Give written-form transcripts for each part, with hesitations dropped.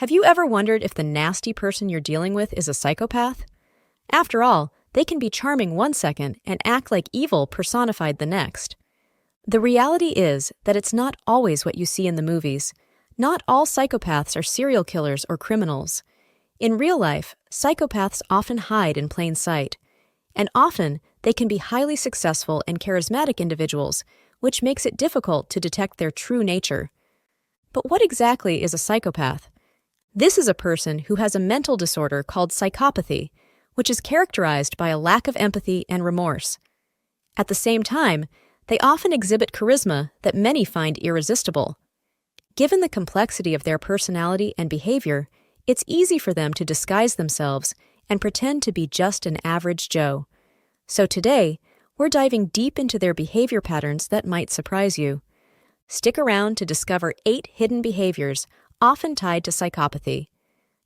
Have you ever wondered if the nasty person you're dealing with is a psychopath? After all, they can be charming one second and act like evil personified the next. The reality is that it's not always what you see in the movies. Not all psychopaths are serial killers or criminals. In real life, psychopaths often hide in plain sight. And often, they can be highly successful and charismatic individuals, which makes it difficult to detect their true nature. But what exactly is a psychopath? This is a person who has a mental disorder called psychopathy, which is characterized by a lack of empathy and remorse. At the same time, they often exhibit charisma that many find irresistible. Given the complexity of their personality and behavior, it's easy for them to disguise themselves and pretend to be just an average Joe. So today, we're diving deep into their behavior patterns that might surprise you. Stick around to discover 8 hidden behaviors often tied to psychopathy.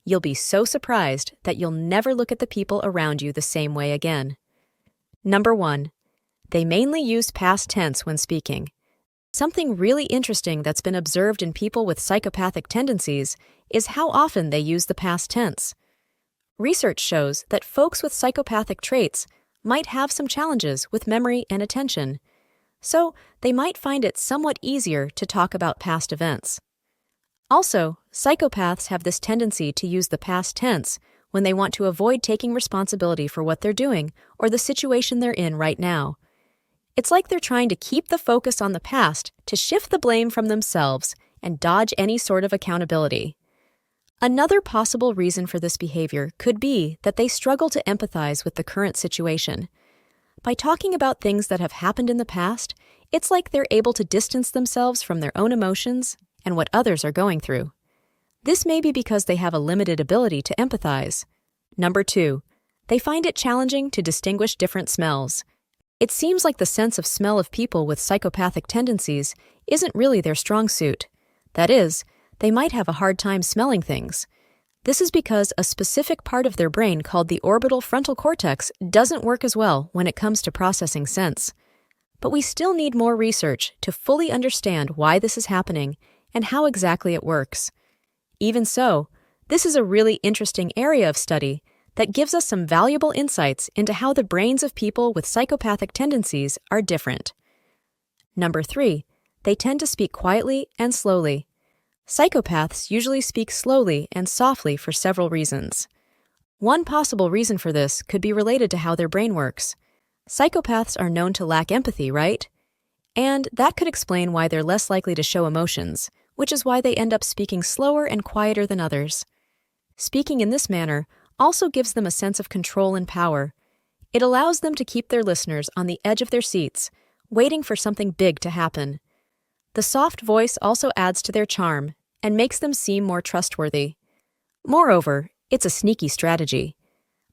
You'll be so surprised that you'll never look at the people around you the same way again. Number 1. They mainly use past tense when speaking. Something really interesting that's been observed in people with psychopathic tendencies is how often they use the past tense. Research shows that folks with psychopathic traits might have some challenges with memory and attention, so they might find it somewhat easier to talk about past events. Also, psychopaths have this tendency to use the past tense when they want to avoid taking responsibility for what they're doing or the situation they're in right now. It's like they're trying to keep the focus on the past to shift the blame from themselves and dodge any sort of accountability. Another possible reason for this behavior could be that they struggle to empathize with the current situation. By talking about things that have happened in the past, it's like they're able to distance themselves from their own emotions and what others are going through. This may be because they have a limited ability to empathize. Number 2, they find it challenging to distinguish different smells. It seems like the sense of smell of people with psychopathic tendencies isn't really their strong suit. That is, they might have a hard time smelling things. This is because a specific part of their brain called the orbital frontal cortex doesn't work as well when it comes to processing scents. But we still need more research to fully understand why this is happening and how exactly it works. Even so, this is a really interesting area of study that gives us some valuable insights into how the brains of people with psychopathic tendencies are different. Number 3, they tend to speak quietly and slowly. Psychopaths usually speak slowly and softly for several reasons. One possible reason for this could be related to how their brain works. Psychopaths are known to lack empathy, right? And that could explain why they're less likely to show emotions, which is why they end up speaking slower and quieter than others. Speaking in this manner also gives them a sense of control and power. It allows them to keep their listeners on the edge of their seats, waiting for something big to happen. The soft voice also adds to their charm and makes them seem more trustworthy. Moreover, it's a sneaky strategy.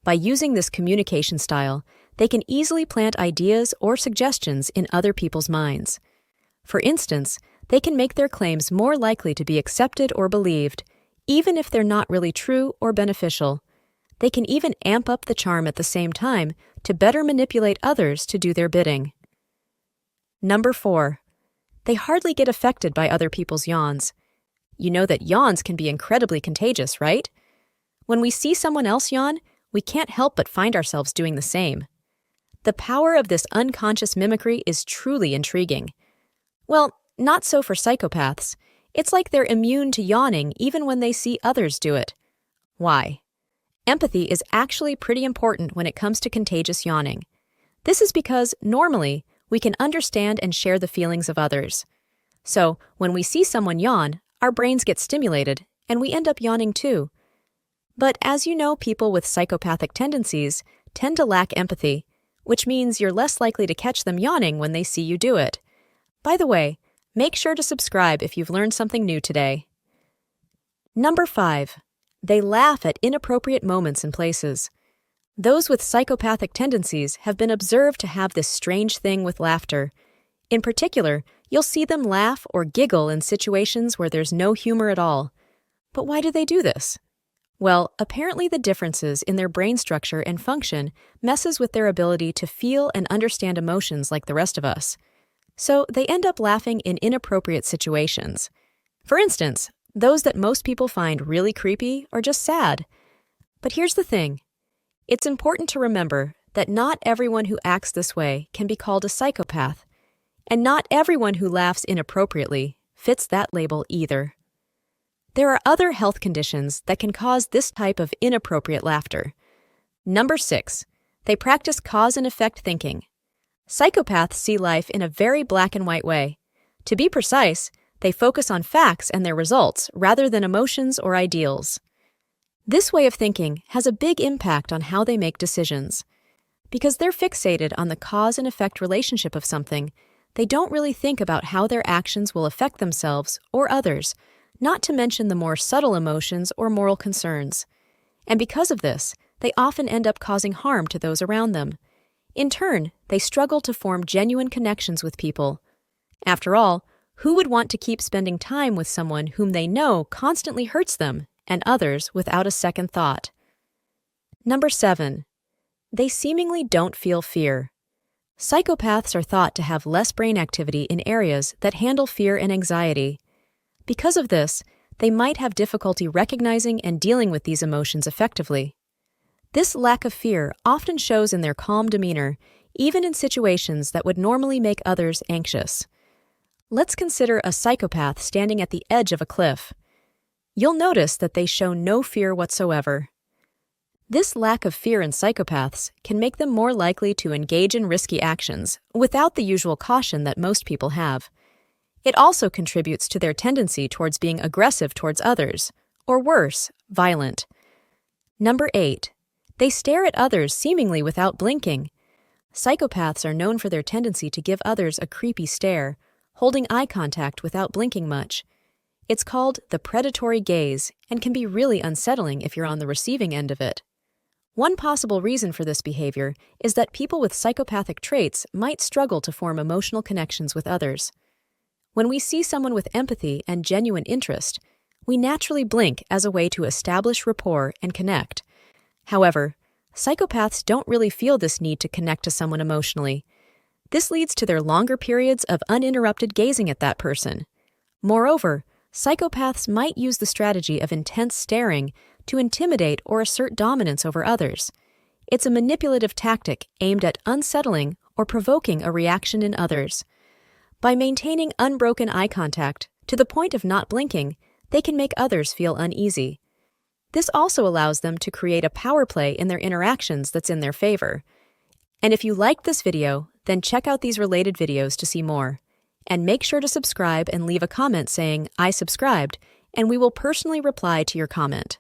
By using this communication style, they can easily plant ideas or suggestions in other people's minds. For instance, they can make their claims more likely to be accepted or believed, even if they're not really true or beneficial. They can even amp up the charm at the same time to better manipulate others to do their bidding. Number 4. They hardly get affected by other people's yawns. You know that yawns can be incredibly contagious, right? When we see someone else yawn, we can't help but find ourselves doing the same. The power of this unconscious mimicry is truly intriguing. Well, not so for psychopaths. It's like they're immune to yawning even when they see others do it. Why? Empathy is actually pretty important when it comes to contagious yawning. This is because, normally, we can understand and share the feelings of others. So, when we see someone yawn, our brains get stimulated, and we end up yawning too. But as you know, people with psychopathic tendencies tend to lack empathy, which means you're less likely to catch them yawning when they see you do it. By the way, make sure to subscribe if you've learned something new today. Number 5. They laugh at inappropriate moments and places. Those with psychopathic tendencies have been observed to have this strange thing with laughter. In particular, you'll see them laugh or giggle in situations where there's no humor at all. But why do they do this? Well, apparently the differences in their brain structure and function messes with their ability to feel and understand emotions like the rest of us. So they end up laughing in inappropriate situations. For instance, those that most people find really creepy or just sad. But here's the thing. It's important to remember that not everyone who acts this way can be called a psychopath, and not everyone who laughs inappropriately fits that label either. There are other health conditions that can cause this type of inappropriate laughter. Number 6, they practice cause and effect thinking. Psychopaths see life in a very black and white way. To be precise, they focus on facts and their results rather than emotions or ideals. This way of thinking has a big impact on how they make decisions. Because they're fixated on the cause and effect relationship of something, they don't really think about how their actions will affect themselves or others, not to mention the more subtle emotions or moral concerns. And because of this, they often end up causing harm to those around them. In turn, they struggle to form genuine connections with people. After all, who would want to keep spending time with someone whom they know constantly hurts them and others without a second thought? Number 7, they seemingly don't feel fear. Psychopaths are thought to have less brain activity in areas that handle fear and anxiety. Because of this, they might have difficulty recognizing and dealing with these emotions effectively. This lack of fear often shows in their calm demeanor, even in situations that would normally make others anxious. Let's consider a psychopath standing at the edge of a cliff. You'll notice that they show no fear whatsoever. This lack of fear in psychopaths can make them more likely to engage in risky actions without the usual caution that most people have. It also contributes to their tendency towards being aggressive towards others, or worse, violent. Number 8, they stare at others seemingly without blinking. Psychopaths are known for their tendency to give others a creepy stare, holding eye contact without blinking much. It's called the predatory gaze and can be really unsettling if you're on the receiving end of it. One possible reason for this behavior is that people with psychopathic traits might struggle to form emotional connections with others. When we see someone with empathy and genuine interest, we naturally blink as a way to establish rapport and connect. However, psychopaths don't really feel this need to connect to someone emotionally. This leads to their longer periods of uninterrupted gazing at that person. Moreover, psychopaths might use the strategy of intense staring to intimidate or assert dominance over others. It's a manipulative tactic aimed at unsettling or provoking a reaction in others. By maintaining unbroken eye contact to the point of not blinking, they can make others feel uneasy. This also allows them to create a power play in their interactions that's in their favor. And if you liked this video, then check out these related videos to see more. And make sure to subscribe and leave a comment saying, "I subscribed," and we will personally reply to your comment.